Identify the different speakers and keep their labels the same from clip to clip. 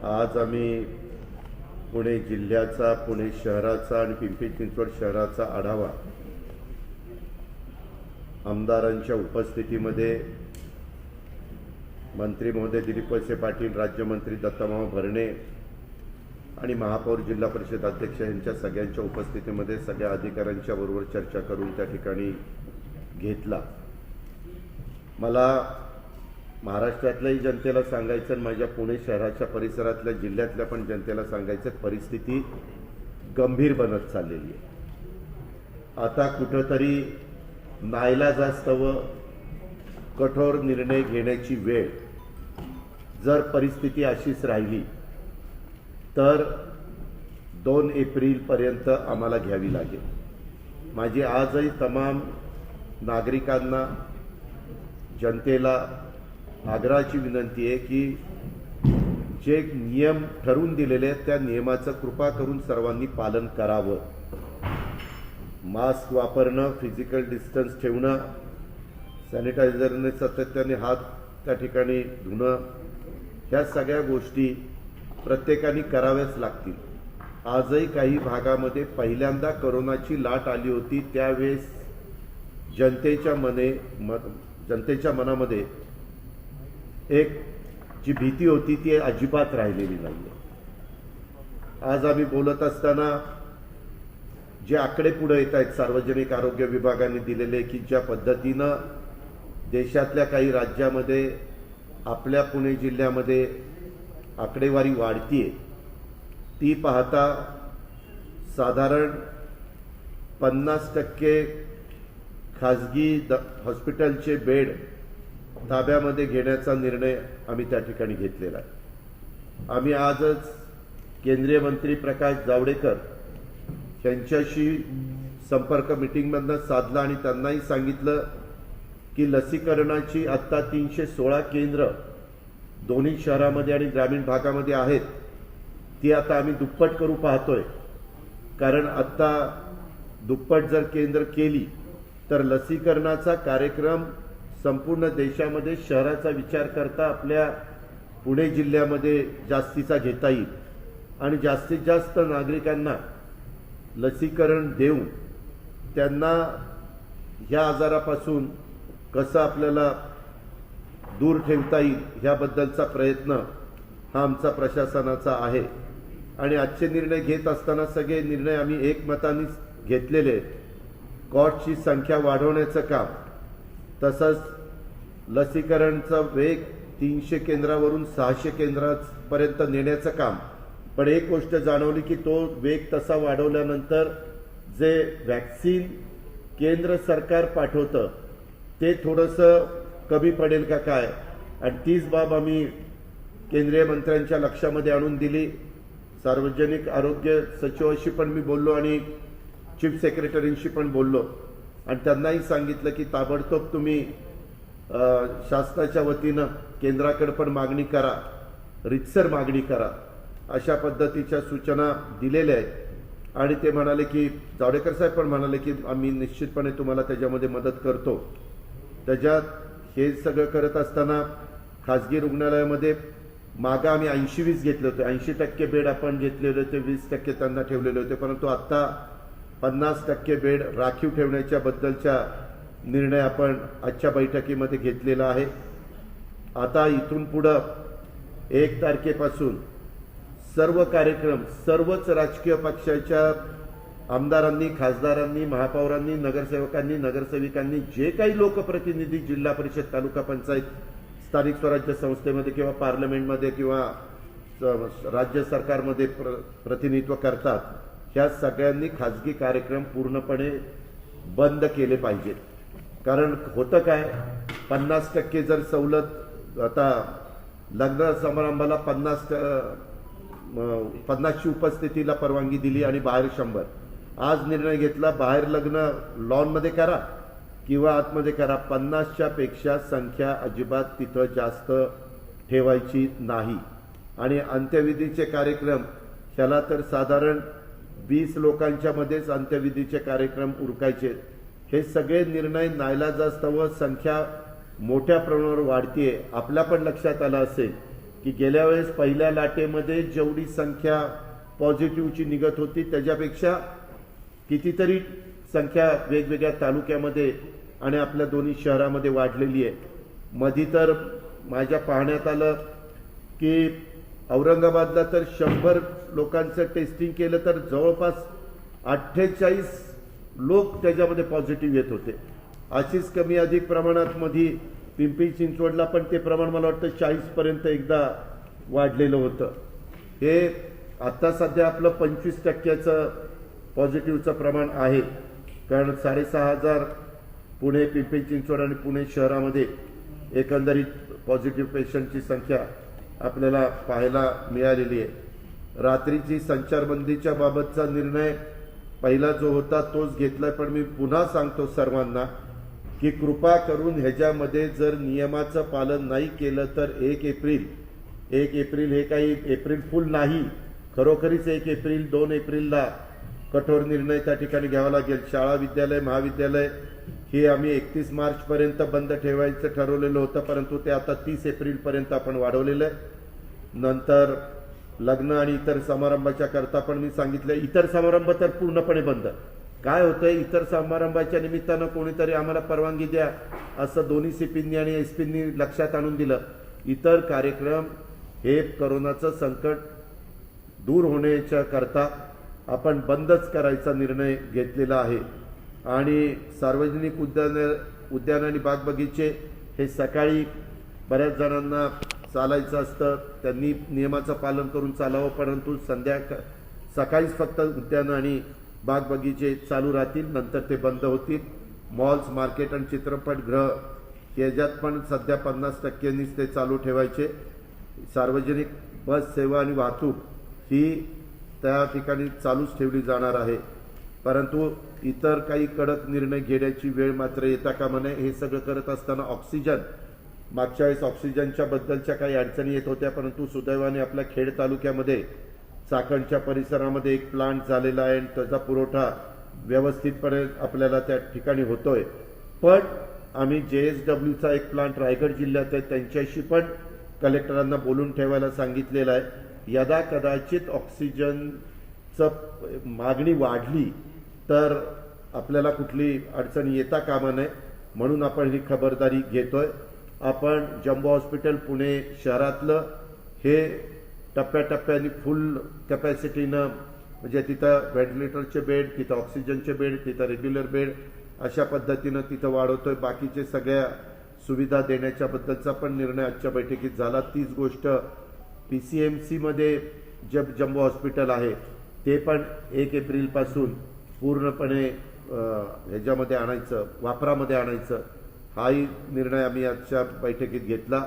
Speaker 1: आज आम्ही पुणे जिल्ह्याचा, पुणे शहराचा आणि पिंपरी चिंचवड शहराचा आढावा आमदारांच्या उपस्थितीमध्ये मंत्री महोदय दिलीप वळसे पाटील, राज्यमंत्री दत्तामामा भरणे आणि महापौर, जिल्हा परिषद अध्यक्ष यांच्या सगळ्यांच्या उपस्थितीमध्ये सगळ्या अधिकाऱ्यांच्या बरोबर चर्चा करून त्या ठिकाणी घेतला। मला महाराष्ट्रातल्याही जनतेला सांगायचं आणि माझ्या पुणे शहराच्या परिसरातल्या जिल्ह्यातल्या पण जनतेला सांगायचं, परिस्थिती गंभीर बनत चाललेली आहे। आता कुठंतरी नाईलाजास्तव कठोर निर्णय घेण्याची वेळ जर परिस्थिती अशीच राहिली तर 2 एप्रिलपर्यंत आम्हाला घ्यावी लागेल। माझी आजही तमाम नागरिकांना, जनतेला आग्रहाची विनंती आहे की जे नियम ठरवून दिलेले आहेत त्या नियमाचं कृपा करून सर्वांनी पालन करावं। मास्क वापरणं, फिजिकल डिस्टन्स ठेवणं, सॅनिटायझरने सातत्याने हात त्या ठिकाणी धुणं, ह्या सगळ्या गोष्टी प्रत्येकाने कराव्याच लागतील। आजही काही भागामध्ये पहिल्यांदा कोरोनाची लाट आली होती त्यावेळेस जनतेच्या मनामध्ये एक जी भीती होती ती अजिबात राहिलेली नाही। आज आम्ही बोलत असताना जे आकडे पुढे येत आहेत सार्वजनिक आरोग्य विभागाने दिलेले, की ज्या पद्धतीनं देशातल्या काही राज्यामध्ये, आपल्या पुणे जिल्ह्यामध्ये आकडेवारी वाढतीये, ती पाहता साधारण 50% खाजगी हॉस्पिटलचे बेड ताब्यामध्ये घेण्याचा निर्णय आम्ही त्या ठिकाणी घेतलेला आहे। आम्ही आजच केंद्रीय मंत्री प्रकाश जावडेकर यांच्याशी संपर्क मीटिंगमधनं साधला आणि त्यांनाही सांगितलं की लसीकरणाची आत्ता 316 केंद्र दोन्ही शहरामध्ये आणि ग्रामीण भागामध्ये आहेत, ती आता आम्ही दुप्पट करू पाहतोय। कारण आत्ता दुप्पट जर केंद्र केली तर लसीकरणाचा कार्यक्रम संपूर्ण देशामध्ये शहराचा विचार करता आपल्या पुणे जिल्ह्यामध्ये जास्तीचा घेता येईल आणि जास्तीत जास्त नागरिकांना लसीकरण देऊन त्यांना ह्या आजारापासून कसं आपल्याला दूर ठेवता येईल ह्याबद्दलचा प्रयत्न हा आमचा प्रशासनाचा आहे। आणि आजचे निर्णय घेत असताना सगळे निर्णय आम्ही एकमताने घेतलेले। कॉटची संख्या वाढवण्याचं काम, तसंच लसीकरणचा वेग 300 केंद्रावरून 600 केंद्रापर्यंत नेण्याचं काम। पण एक गोष्ट जाणवली की तो वेग तसा वाढवल्यानंतर जे वॅक्सिन केंद्र सरकार पाठवतं ते थोडंसं कमी पडेल का काय, आणि तीच बाब आम्ही केंद्रीय मंत्र्यांच्या लक्षामध्ये आणून दिली। सार्वजनिक आरोग्य सचिवाशी पण मी बोललो आणि चीफ सेक्रेटरींशी पण बोललो आणि त्यांनाही सांगितलं की ताबडतोब तुम्ही शासनाच्या वतीनं केंद्राकडे पण मागणी करा, रितसर मागणी करा, अशा पद्धतीच्या सूचना दिलेल्या आहेत। आणि ते म्हणाले की, जावडेकर साहेब पण म्हणाले की आम्ही निश्चितपणे तुम्हाला त्याच्यामध्ये मदत करतो। त्याच्यात हे सगळं करत असताना खाजगी रुग्णालयामध्ये मागं आम्ही 80-20 घेतले होते, 80% बेड आपण घेतलेले होते, 20% त्यांना ठेवलेले होते, परंतु आता 50% बेड राखीव ठेवण्याच्या बद्दलचा निर्णय आपण आजच्या बैठकीमध्ये घेतलेला आहे। आता इथून पुढं 1 तारखेपासून सर्व कार्यक्रम सर्वच राजकीय पक्षाच्या आमदारांनी, खासदारांनी, महापौरांनी, नगरसेवकांनी, नगरसेविकांनी, जे काही लोकप्रतिनिधी जिल्हा परिषद, तालुका पंचायत, स्थानिक स्वराज्य संस्थेमध्ये किंवा पार्लमेंटमध्ये किंवा राज्य सरकारमध्ये प्रतिनिधित्व करतात, ह्या सगळ्यांनी खाजगी कार्यक्रम पूर्णपणे बंद केले पाहिजेत। कारण होतं काय, 50% जर सवलत, आता लग्न समारंभाला 50ची उपस्थितीला परवानगी दिली आणि बाहेर 100। आज निर्णय घेतला बाहेर लग्न लॉनमध्ये करा किंवा आतमध्ये करा, 50च्या पेक्षा संख्या अजिबात तिथं जास्त ठेवायची नाही। आणि अंत्यविधीचे कार्यक्रम ह्याला तर साधारण 20 लोकांच्या मध्येच अंत्यविधीचे कार्यक्रम उरकायचे। हे सगळे निर्णय नाईलाजास्तव संख्या मोठ्या प्रमाणावर वाढतीये। आपल्या पण लक्षात आलं असेल की गेल्या वेळेस पहिल्या लाटेमध्ये जेवढी संख्या पॉझिटिव्हची निघत होती त्याच्यापेक्षा कितीतरी संख्या वेगवेगळ्या तालुक्यामध्ये आणि आपल्या दोन्ही शहरामध्ये वाढलेली आहे. मधी तर माझ्या पाहण्यात आलं की औरंगाबादला तर 100 लोकांचं टेस्टिंग केलं तर जवळपास 48 लोक त्याच्यामध्ये पॉझिटिव्ह येत होते. अशीच कमी अधिक प्रमाणात मधी पिंपरी चिंचवडला पण ते प्रमाण मला वाटतं 40पर्यंत एकदा वाढलेलं होतं. हे आता सध्या आपलं 25% पॉझिटिव्हचं प्रमाण आहे. कारण 6,500 पुणे, पिंपरी चिंचवड आणि पुणे शहरामध्ये एकंदरीत पॉझिटिव्ह पेशंटची संख्या आपल्याला पाहायला मिळालेली आहे. रात्रीची संचारबंदीच्या बाबतचा निर्णय पहिला जो होता तोच घेतलाय, पण मी पुन्हा सांगतो सर्वांना की कृपा करून ह्याच्यामध्ये जर नियमाचं पालन नाही केलं तर 1 एप्रिल हे काही एप्रिल फुल नाही, खरोखरीच 1 एप्रिल 2 एप्रिलला कठोर निर्णय त्या ठिकाणी घ्यावा लागेल. शाळा, विद्यालय, महाविद्यालय हे आम्ही 31 मार्चपर्यंत बंद ठेवायचं ठरवलेलं होतं, परंतु ते आता 30 एप्रिलपर्यंत आपण वाढवलेलं आहे. नंतर लग्न आणि इतर समारंभाच्या करता पण मी सांगितलं इतर समारंभ तर पूर्णपणे बंद. काय होतंय, इतर समारंभाच्या निमित्तानं कोणीतरी आम्हाला परवानगी द्या असं दोन्ही सीपींनी आणि एसपींनी लक्षात आणून दिलं. इतर कार्यक्रम हे कोरोनाचं संकट दूर होण्याच्या करता आपण बंदच करायचा निर्णय घेतलेला आहे. आणि सार्वजनिक उद्यान आणि बाग बगीचे हे सकाळी बऱ्याच जणांना चालायचं असतं, त्यांनी नियमाचं पालन करून चालावं, परंतु सकाळीच फक्त उद्यान आणि बाग बगीचे चालू राहतील, नंतर ते बंद होतील. मॉल्स, मार्केट आणि चित्रपटगृह याच्यात पण सध्या 50%नीच ते चालू ठेवायचे. सार्वजनिक बस सेवा आणि वाहतूक ही त्या ठिकाणी चालूच ठेवली जाणार आहे. परंतु इतर काही कडक निर्णय घेण्याची वेळ मात्र येता कामा नये. हे सगळं करत असताना ऑक्सिजन, मागच्या वेळेस ऑक्सिजनच्या बद्दलच्या काही अडचणी येत होत्या, परंतु सुदैवाने आपल्या खेड तालुक्यामध्ये चाकणच्या परिसरामध्ये एक प्लांट झालेला आहे आणि त्याचा पुरवठा व्यवस्थितपणे आपल्याला त्या ठिकाणी होतोय. पण आम्ही JSWचा एक प्लांट रायगड जिल्ह्यात आहे, त्यांच्याशी पण कलेक्टरांना बोलून ठेवायला सांगितलेलं आहे. यदा कदाचित ऑक्सिजनचं मागणी वाढली तर आपल्याला कुठली अडचण येता कामा नये, म्हणून आपण ही खबरदारी घेतोय. आपण जम्बो हॉस्पिटल पुणे शहरातलं हे टप्प्याटप्प्याने फुल कॅपॅसिटीनं, म्हणजे तिथं व्हेंटिलेटरचे बेड, तिथं ऑक्सिजनचे बेड, तिथं रेग्युलर बेड अशा पद्धतीनं तिथं वाढवतोय. बाकीचे सगळ्या सुविधा देण्याच्या बद्दलचा पण निर्णय आजच्या बैठकीत झाला. तीच गोष्ट PCMCमध्ये जम्बो हॉस्पिटल आहे ते पण 1 एप्रिलपासून पूर्णपणे ह्याच्यामध्ये आणायचं, वापरामध्ये आणायचं, हाही निर्णय आम्ही आजच्या बैठकीत घेतला.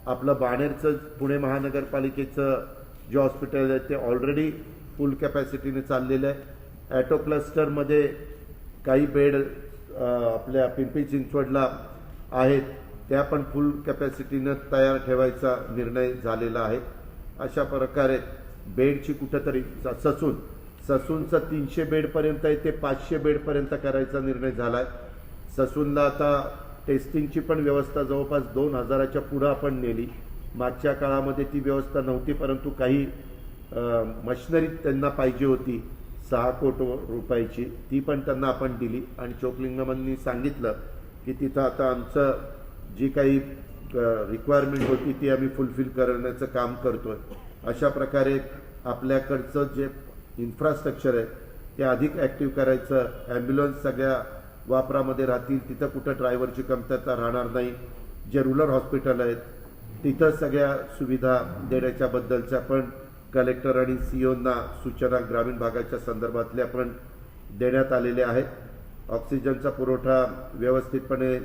Speaker 1: आपलं बाणेरचं पुणे महानगरपालिकेचं जे हॉस्पिटल आहे ते ऑलरेडी फुल कॅपॅसिटीने चाललेलं आहे. ॲटो क्लस्टरमध्ये काही बेड आपल्या पिंपरी चिंचवडला आहेत, त्या पण फुल कॅपॅसिटीनं तयार ठेवायचा निर्णय झालेला आहे. अशा प्रकारे बेडची कुठंतरी ससूनचं 300 बेडपर्यंत आहे ते 500 बेडपर्यंत करायचा निर्णय झाला आहे. ससूनला आता टेस्टिंगची पण व्यवस्था जवळपास 2000च्या पुढं आपण नेली. मागच्या काळामध्ये ती व्यवस्था नव्हती, परंतु काही मशिनरी त्यांना पाहिजे होती 6 कोटी रुपयाची, ती पण त्यांना आपण दिली. आणि चोकलिंगमांनी सांगितलं की तिथं आता आमचं जी काही रिक्वायरमेंट होती ती आम्ही फुलफिल करण्याचं काम करतोय. अशा प्रकारे आपल्याकडचं जे इन्फ्रास्ट्रक्चर आहे ते अधिक ॲक्टिव्ह करायचं. ॲम्ब्युलन्स सगळ्या वापरामध्ये राहतील, तिथं कुठं ड्रायव्हरची कमतरता राहणार नाही. जे रुरल हॉस्पिटल आहेत तिथं सगळ्या सुविधा देण्याच्या बद्दलच्या पण कलेक्टर आणि CEOंना सूचना ग्रामीण भागाच्या संदर्भातल्या पण देण्यात आलेल्या आहेत. ऑक्सिजनचा पुरवठा व्यवस्थितपणे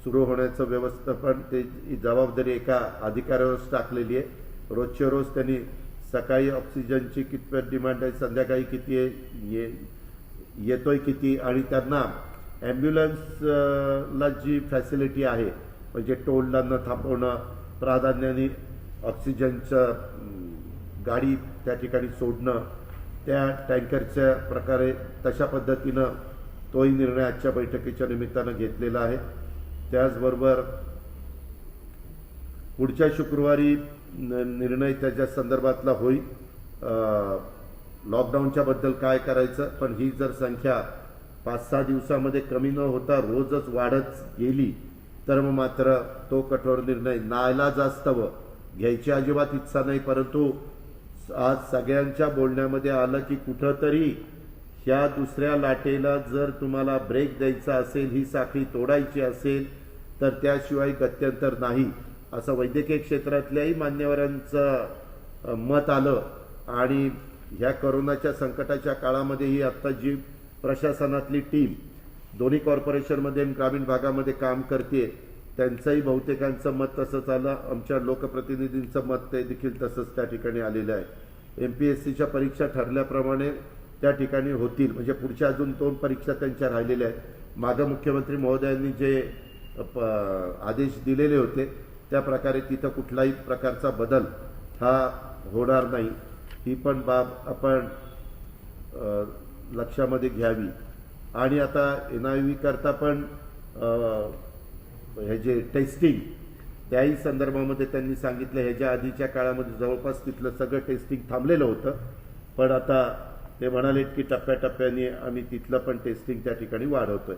Speaker 1: सुरू होण्याचं व्यवस्थापन ते जबाबदारी एका अधिकाऱ्यावरच टाकलेली आहे. रोजच्या रोज त्यांनी सकाळी ऑक्सिजनची कितपत डिमांड आहे, संध्याकाळी किती आहे, येतोय किती, आणि त्यांना ॲम्ब्युलन्सला जी फॅसिलिटी आहे म्हणजे टोलला न थांबवणं, प्राधान्याने ऑक्सिजनचं गाडी त्या ठिकाणी सोडणं, त्या टँकरच्या प्रकारे तशा पद्धतीनं तोही निर्णय आजच्या बैठकीच्या निमित्तानं घेतलेला आहे. त्याचबरोबर पुढच्या शुक्रवारी निर्णय त्याच्या संदर्भातला होईल. लॉकडाऊनच्या बद्दल काय करायचं, पण ही जर संख्या 5-6 दिवसामध्ये कमी न होता रोजच वाढत गेली तर मग मात्र तो कठोर निर्णय नाईलाजास्तव घ्यायची अजिबात इच्छा नाही. परंतु आज सगळ्यांच्या बोलण्यामध्ये आलं की कुठंतरी ह्या दुसऱ्या लाटेला जर तुम्हाला ब्रेक द्यायचा असेल, ही साखळी तोडायची असेल तर त्याशिवाय गत्यंतर नाही, असं वैद्यकीय क्षेत्रातल्याही मान्यवरांचं मत आलं. आणि ह्या करोनाच्या संकटाच्या काळामध्ये ही आत्ता जी प्रशासनातली टीम दोन्ही कॉर्पोरेशनमध्ये आणि ग्रामीण भागामध्ये काम करते, त्यांचंही बहुतेकांचं मत तसंच आलं. आमच्या लोकप्रतिनिधींचं मत ते देखील तसंच त्या ठिकाणी आलेलं आहे. MPSCच्या परीक्षा ठरल्याप्रमाणे त्या ठिकाणी होतील, म्हणजे पुढच्या अजून 2 परीक्षा त्यांच्या राहिलेल्या आहेत. मागं मुख्यमंत्री महोदयांनी जे आदेश दिलेले होते त्या प्रकारे तिथं कुठलाही प्रकारचा बदल हा होणार नाही. ही पण बाब आपण लक्षामध्ये घ्यावी. आणि आता NIV करता पण हे जे टेस्टिंग त्याही संदर्भामध्ये त्यांनी सांगितलं, ह्याच्या आधीच्या काळामध्ये जवळपास तिथलं सगळं टेस्टिंग थांबलेलं होतं, पण आता ते म्हणाले की टप्प्याटप्प्याने आम्ही तिथलं पण टेस्टिंग त्या ठिकाणी वाढवतोय.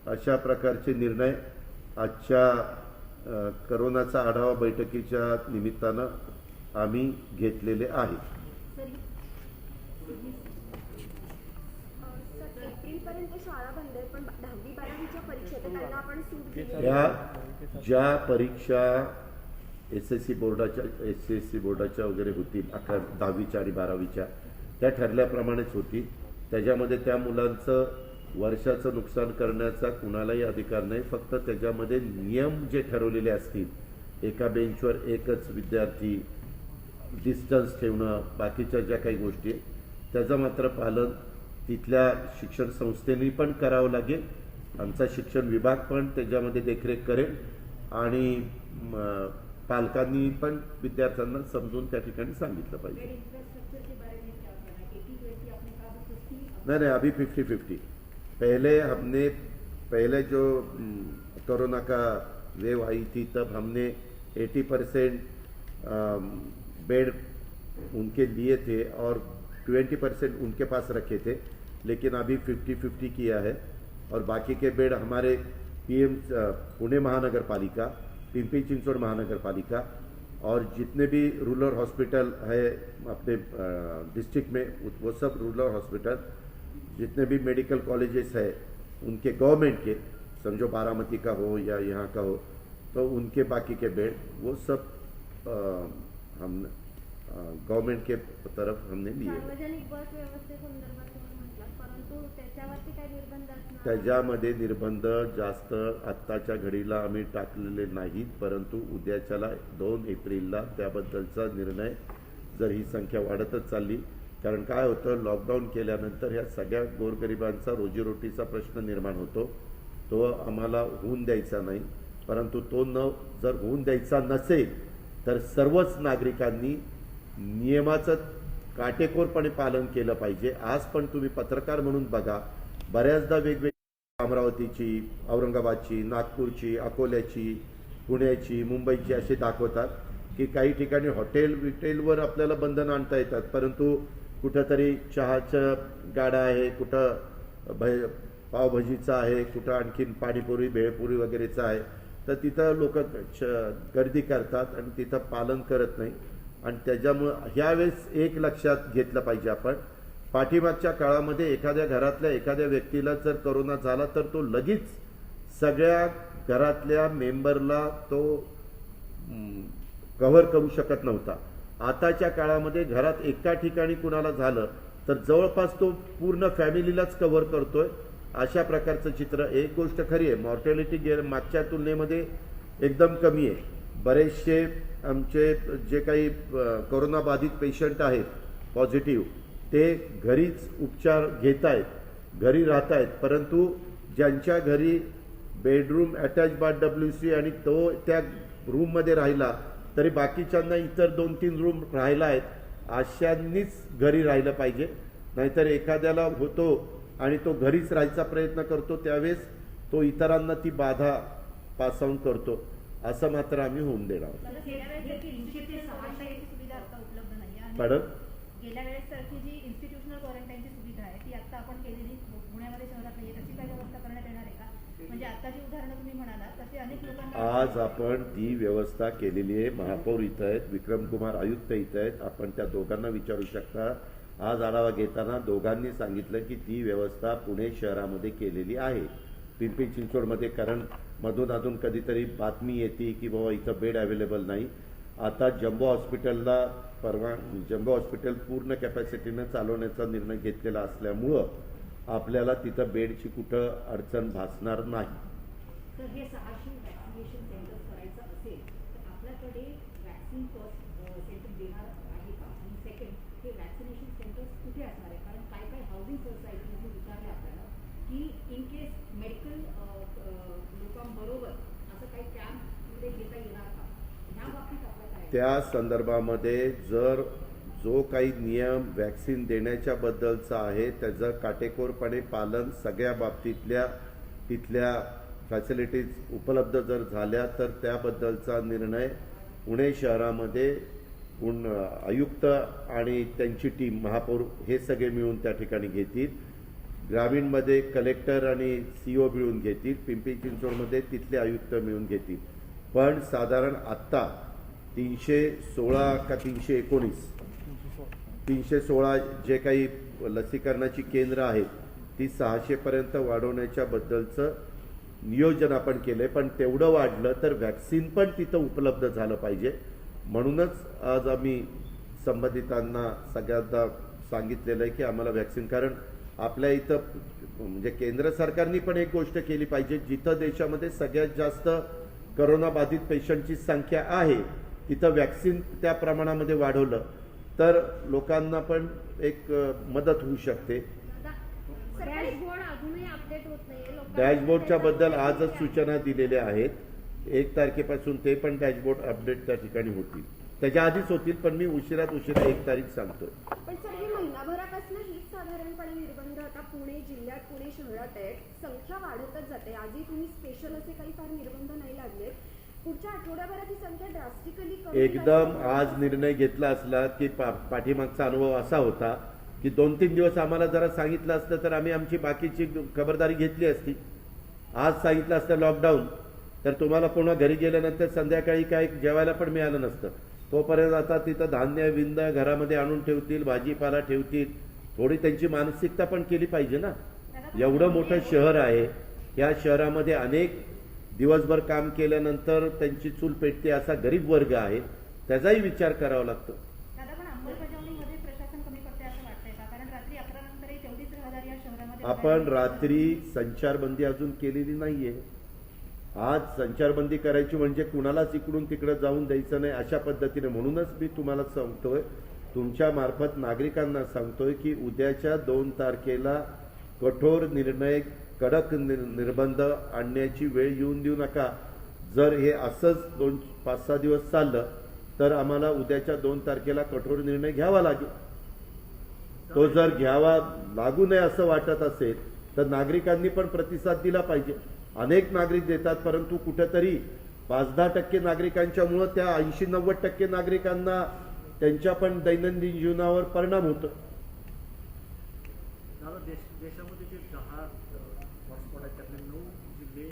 Speaker 1: अशा प्रकारचे निर्णय आजच्या करोनाचा आढावा बैठकीच्या निमित्तानं आम्ही घेतलेले आहेत.
Speaker 2: एप्रिलपर्यंत शाळा बंद आहे, पण 10वी-12वीच्या परीक्षा त्यांना आपण सूट दिली.
Speaker 1: ज्या परीक्षा SSC बोर्डाच्या वगैरे होतील 10वीच्या आणि 12वीच्या, त्या ठरल्याप्रमाणेच होती. त्याच्यामध्ये त्या मुलांचं वर्षाचं नुकसान करण्याचा कुणालाही अधिकार नाही. फक्त त्याच्यामध्ये नियम जे ठरवलेले असतील, एका बेंचवर एकच विद्यार्थी, डिस्टन्स ठेवणं, बाकीच्या ज्या काही गोष्टी त्याचं मात्र पालन तिथल्या शिक्षण संस्थेने पण करावं लागेल. आमचा शिक्षण विभाग पण त्याच्यामध्ये देखरेख करेल आणि पालकांनी पण विद्यार्थ्यांना समजून त्या ठिकाणी सांगितलं पाहिजे. नहीं, अभी 50-50. पहले जो कोरोना का वेव आई थी तब हमने 80% बेड उनके लिए थे और 20% उनके पास रखे थे, लेकिन अभी 50-50 किया है. और बाकी के बेड हमारे पुणे महानगर पालिका, पिंपरी चिंचवड महानगर पालिका और जितने भी रूरल हॉस्पिटल है अपने डिस्ट्रिक्ट में, वो सब रूरल हॉस्पिटल, जितने भी मेडिकल कॉलेजेस है उनके गवर्नमेंट के, समझो बारामती का हो या यहाँ का हो, तो उनके बाकी के बेड वो सब हम गवर्नमेंट के तरफ हमने लिए.
Speaker 2: सार्वजनिक बस व्यवस्थेसंदर्भात तुम्ही म्हटलात, परंतु त्याच्यावरती काही निर्बंध असणार?
Speaker 1: त्याच्यामध्ये निर्बंध जास्त आत्ताच्या घडीला आम्ही टाकलेले नाहीत, परंतु उद्याच्याला 2 एप्रिलला त्याबद्दलचा निर्णय, जर ही संख्या वाढतच चालली, कारण काय होतं, लॉकडाऊन केल्यानंतर ह्या सगळ्या गोरगरिबांचा रोजीरोटीचा प्रश्न निर्माण होतो. तो आम्हाला होऊन द्यायचा नाही. परंतु तो जर होऊन द्यायचा नसेल तर सर्वच नागरिकांनी नियमाचं काटेकोरपणे पालन केलं पाहिजे. आज पण तुम्ही पत्रकार म्हणून बघा, बऱ्याचदा वेगवेगळी अमरावतीची, औरंगाबादची, नागपूरची, अकोल्याची, पुण्याची, मुंबईची असे दाखवतात की काही ठिकाणी हॉटेलवर आपल्याला बंधन आणता येतात, परंतु कुठंतरी चहाचं गाडा आहे, कुठं पावभाजीचा आहे, कुठं आणखीन पाणीपुरी, भेळपुरी वगैरेचं आहे, तर तिथं लोक गर्दी करतात आणि तिथं पालन करत नाही. आणि त्याच्यामुळं ह्यावेळेस एक लक्षात घेतलं पाहिजे आपण, पाठीमागच्या काळामध्ये एखाद्या घरातल्या एखाद्या व्यक्तीला जर कोरोना झाला तर तो लगेच सगळ्या घरातल्या मेंबरला तो कव्हर करू शकत नव्हता. आताच्या काळामध्ये घरात एका ठिकाणी कुणाला झालं तर जवळपास तो पूर्ण फॅमिलीलाच कव्हर करतोय. अशा प्रकारचं चित्र. एक गोष्ट खरी आहे, मॉर्टॅलिटी मागच्या तुलनेमध्ये एकदम कमी आहे. बरेचसे आमचे जे काही कोरोना बाधित पेशंट आहेत पॉझिटिव्ह, ते घरीच उपचार घेत आहेत, घरी राहत आहेत, परंतु ज्यांच्या घरी बेडरूम अटॅच बाथ WC आणि तो त्या रूममध्ये राहिला तरी बाकीच्यांना इतर 2-3 रूम राहिला आहेत, अशांनीच घरी राहिलं पाहिजे. नाहीतर एखाद्याला होतो आणि तो घरीच राहायचा प्रयत्न करतो, त्यावेळेस तो इतरांना ती बाधा पास ऑन करतो. असं मात्र आम्ही होऊन देणार.
Speaker 2: दादा, गेल्या वेळेस इन्स्टिट्यूशनल क्वारंटाईनची सुविधा आता उपलब्ध नाही आहे.
Speaker 1: पण
Speaker 2: गेल्या वेळेस सारखी जी इन्स्टिट्यूशनल क्वारंटाईनची सुविधा आहे ती आता आपण केलेली पुण्यामध्ये शहरात नाहीये, तशी काय व्यवस्था करण्यात येणार आहे का? म्हणजे आता जी उदाहरणं तुम्ही म्हणालात तसे अनेक लोकांना
Speaker 1: आज आपण ती व्यवस्था केलेली आहे. महापौर इथं आहेत, विक्रमकुमार आयुक्त इथं आहेत, आपण त्या दोघांना विचारू शकता. आज आढावा घेताना दोघांनी सांगितलं की ती व्यवस्था पुणे शहरामध्ये केलेली आहे. पिंपरी चिंचवडमध्ये कारण मधून अधून कधीतरी बातमी येते की बाबा इथं बेड अवेलेबल नाही. आता जम्बो हॉस्पिटलला जम्बो हॉस्पिटल पूर्ण कॅपॅसिटीनं चालवण्याचा निर्णय घेतलेला असल्यामुळं आपल्याला तिथं बेडची कुठं अडचण भासणार नाही.
Speaker 3: तर हे 600 वॅक्सिनेशन सेंटर्स करायचं असेल तर आपल्याकडे वॅक्सिन फर्स्ट सेंटर देणार आहे का? आणि सेकंड, हे वॅक्सिनेशन सेंटर्स कुठे असणार आहे? कारण काय काय हाऊसिंग सोसायटीमध्ये विचारले आपल्याला की इन केस मेडिकल लोकांबरोबर असं काही कॅम्पमध्ये घेता येणार का? ह्या बाबतीत आपलं काय?
Speaker 1: त्या संदर्भामध्ये जर जो काही नियम वॅक्सिन देण्याच्या बद्दलचा आहे त्याचं काटेकोरपणे पालन सगळ्या बाबतीतल्या तिथल्या फॅसिलिटीज उपलब्ध जर झाल्या तर त्याबद्दलचा निर्णय पुणे शहरामध्ये आयुक्त आणि त्यांची टीम महापौर हे सगळे मिळून त्या ठिकाणी घेतील. ग्रामीणमध्ये कलेक्टर आणि CEO मिळून घेतील. पिंपरी चिंचवडमध्ये तिथले आयुक्त मिळून घेतील. पण साधारण आत्ता 316 का 316 जे काही लसीकरणाची केंद्र आहेत ती 600 पर्यंत वाढवण्याच्या बद्दलचं नियोजन आपण केलंय. पण तेवढं वाढलं तर वॅक्सिन पण तिथं उपलब्ध झालं पाहिजे. म्हणूनच आज आम्ही संबंधितांना सगळ्यांना सांगितलेलं आहे की आम्हाला वॅक्सिन, कारण आपल्या इथं म्हणजे केंद्र सरकारने पण एक गोष्ट केली पाहिजे, जिथं देशामध्ये सगळ्यात जास्त करोना बाधित पेशंटची संख्या आहे तिथं वॅक्सिन त्या प्रमाणामध्ये वाढवलं तर लोकांना पण एक मदत होऊ शकते.
Speaker 2: डॅशबोर्ड अजूनही अपडेट होत नाहीये.
Speaker 1: डॅशबोर्डच्या बद्दल आजच सूचना दिलेल्या आहेत. 1 तारखेपासून ते पण डॅशबोर्ड अपडेट त्या ठिकाणी होतील. त्याच्या आधीच होतील पण मी उशिरात 1 तारीख सांगतोय.
Speaker 4: पण सर, हे महिनाभरापासून हीच साधारणपणे निर्बंध आता पुणे जिल्ह्यात, पुणे शहरात आहेत. संख्या वाढतच जाते. आधी तुम्ही स्पेशल असे काही फार निर्बंध नाही लागले. पुढच्या आठवड्याभरात ही संख्या ड्रास्टिकली कमी
Speaker 1: एकदम आज निर्णय घेतला असला की पाठीमागचा अनुभव असा होता की 2-3 दिवस आम्हाला जरा सांगितलं असतं तर आम्ही आमची बाकीची खबरदारी घेतली असती. आज सांगितलं असतं लॉकडाऊन तर तुम्हाला पुन्हा घरी गेल्यानंतर संध्याकाळी काय जेवायला पण मिळालं नसतं. तोपर्यंत आता तिथं धान्य विंद घरामध्ये आणून ठेवतील, भाजीपाला ठेवतील. थोडी त्यांची मानसिकता पण केली पाहिजे ना. एवढं मोठं शहर आहे, या शहरामध्ये अनेक दिवसभर काम केल्यानंतर त्यांची चूल पेटते असा गरीब वर्ग आहे, त्याचाही विचार करावा लागतो.
Speaker 2: दादा, पण अंमलबजावणीमध्ये प्रशासन कमी पडते असं वाटतंय का? कारण रात्री 11 नंतरही तेवढीच रहदारी या शहरामध्ये
Speaker 1: आपण रात्री संचारबंदी अजून केलेली नाहीये. आज संचारबंदी करायची म्हणजे कुणालाच इकडून तिकडे जाऊन द्यायचं नाही अशा पद्धतीने. म्हणूनच मी तुम्हाला सांगतोय, तुमच्या मार्फत नागरिकांना सांगतोय की उद्याच्या 2 तारखेला कठोर निर्णय, कडक निर्बंध आणण्याची वेळ येऊन देऊ नका. जर हे असंच 5-6 दिवस चाललं तर आम्हाला उद्याच्या 2 तारखेला कठोर निर्णय घ्यावा लागेल. तो जर घ्यावा लागू नये असं वाटत असेल तर नागरिकांनी पण प्रतिसाद दिला पाहिजे. अनेक नागरिक देतात, परंतु कुठेतरी 5-10% नागरिकांच्यामुळं त्या 80-90% नागरिकांना त्यांच्या पण दैनंदिन जीवनावर परिणाम होतो.
Speaker 5: देशामध्ये जे 10 हॉटस्पॉट आहेत त्यातले 9 जिल्हे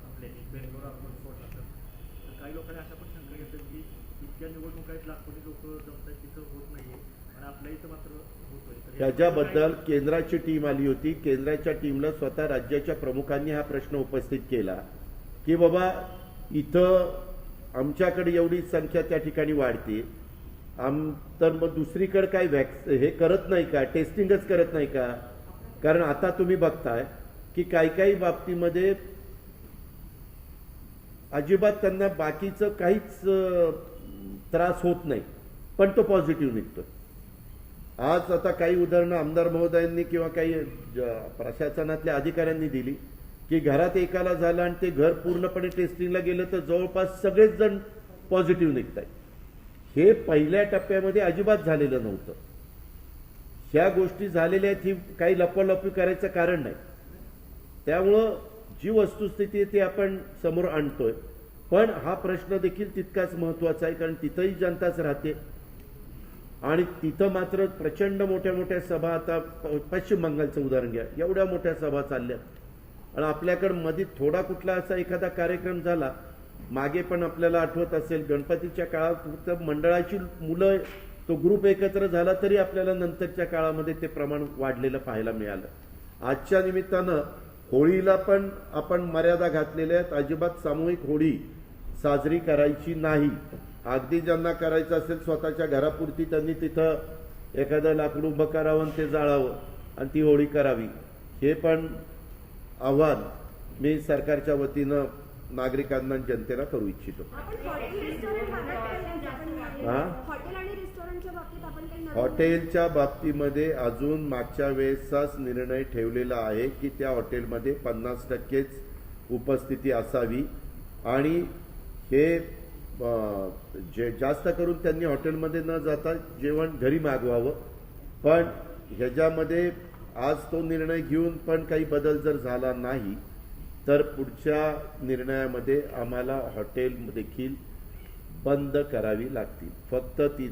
Speaker 5: आपले बेंगलोर आपण सोडला तर काही लोकांनी अशा पण शंका घेतात की इतक्या निवडणुका आहेत, लाखोनी लोक जमतात, तिथं होत नाहीये आणि आपल्या इथं मात्र होतोय.
Speaker 1: त्याच्याबद्दल केंद्राची टीम आली होती. केंद्राच्या टीमला स्वतः राज्याच्या प्रमुखांनी हा प्रश्न उपस्थित केला की बाबा इथं आमच्याकडे एवढी संख्या त्या ठिकाणी वाढते, तर मग दुसरीकडे काय हे करत नाही का, टेस्टिंगच करत नाही का? कारण आता तुम्ही बघताय की काही बाबतीमध्ये अजिबात त्यांना बाकीचं काहीच त्रास होत नाही पण तो पॉझिटिव्ह निघतो. आज आता काही उदाहरणं आमदार महोदयांनी किंवा काही प्रशासनातल्या अधिकाऱ्यांनी दिली की घरात एकाला झालं आणि ते घर पूर्णपणे टेस्टिंगला गेलं तर जवळपास सगळेच जण पॉझिटिव्ह निघत आहेत. हे पहिल्या टप्प्यामध्ये अजिबात झालेलं नव्हतं. ह्या गोष्टी झालेल्या आहेत, ही काही लपवालपवी करायचं कारण नाही. त्यामुळं जी वस्तुस्थिती आहे ती आपण समोर आणतोय. पण हा प्रश्न देखील तितकाच महत्त्वाचा आहे, कारण तिथंही जनताच राहते आणि तिथं मात्र प्रचंड मोठ्या मोठ्या सभा, आता पश्चिम बंगालचं उदाहरण घ्या, एवढ्या मोठ्या सभा चालल्यात आणि आपल्याकडं मध्ये थोडा कुठला असा एखादा कार्यक्रम झाला, मागे पण आपल्याला आठवत असेल गणपतीच्या काळात फक्त मंडळाची मुलं तो ग्रुप एकत्र झाला तरी आपल्याला नंतरच्या काळामध्ये ते प्रमाण वाढलेलं पाहायला मिळालं. आजच्या निमित्तानं होळीला पण आपण मर्यादा घातलेल्या आहेत. अजिबात सामूहिक होळी साजरी करायची नाही. अगदी ज्यांना करायचं असेल स्वतःच्या घरापुरती त्यांनी तिथं एखादं लाकूड उभं करावं आणि ते जाळावं आणि ती होळी करावी. हे पण आव्हान मी सरकारच्या वतीनं नागरिकांना जनतेला करू इच्छितो.
Speaker 4: आपण हॉटेल रेस्टॉरंट
Speaker 1: हा?
Speaker 4: हॉटेल आणि रेस्टॉरंटच्या बाबतीत आपण काही नवीन-
Speaker 1: हॉटेलच्या बाबतीमध्ये अजून मागच्या वेळेसचाच निर्णय ठेवलेला आहे की त्या हॉटेलमध्ये 50%च उपस्थिती असावी आणि हे जे जास्त करून त्यांनी हॉटेलमध्ये न जाता जेवण घरी मागवावं. पण ह्याच्यामध्ये आज तो निर्णय घेऊन पण काही बदल जर झाला नाही तर पुढच्या निर्णयामध्ये आम्हाला हॉटेल देखील बंद करावी लागतील. फक्त ती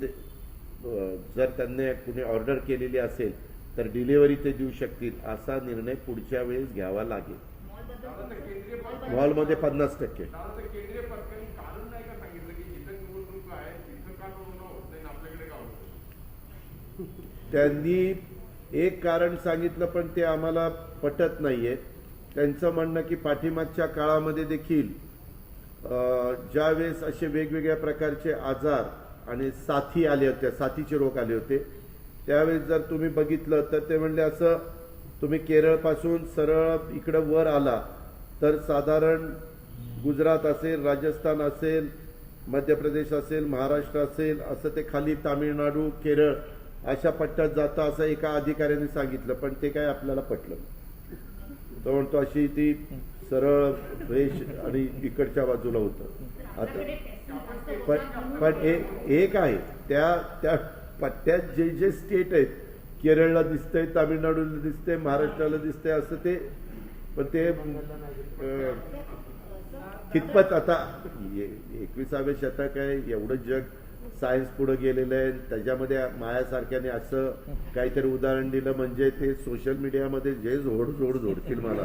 Speaker 1: जर त्यांनी कुणी ऑर्डर केलेली असेल तर डिलिव्हरी ते देऊ शकतील असा निर्णय पुढच्या वेळेस घ्यावा लागेल. मॉलमध्ये 50%.
Speaker 6: केंद्रीय सरकारने कारण नाही का सांगितलं की जिथं निवडणूक आहे तिथं का नोंदणी होत नाही आपल्याकडे का होत?
Speaker 1: त्यांनी एक कारण सांगितलं पण ते आम्हाला पटत नाहीये. त्यांचं म्हणणं की पाठीमागच्या काळामध्ये देखील ज्यावेळेस असे वेगवेगळ्या प्रकारचे आजार आणि साथी आले होते, साथीचे रोग आले होते, त्यावेळेस जर तुम्ही बघितलं तर ते म्हणले असं तुम्ही केरळपासून सरळ इकडं वर आला तर साधारण गुजरात असेल, राजस्थान असेल, मध्य प्रदेश असेल, महाराष्ट्र असेल, असं ते खाली तामिळनाडू, केरळ अशा पट्ट्यात जातं असं एका अधिकाऱ्याने सांगितलं. पण ते काय आपल्याला पटलं. तो म्हणतो अशी ती सरळ रेष आणि इकडच्या बाजूला होतं. आता पण एक आहे त्या पट्ट्यात जे जे स्टेट आहेत, केरळला दिसतंय, तामिळनाडूला दिसतंय, महाराष्ट्राला दिसतंय, असं ते पण ते कितपत आता 21व्या शतक आहे, एवढं जग सायन्स पुढे गेलेलं आहे, त्याच्यामध्ये मायासारख्याने असं काहीतरी उदाहरण दिलं म्हणजे ते सोशल मीडियामध्ये जे जोडतील मला,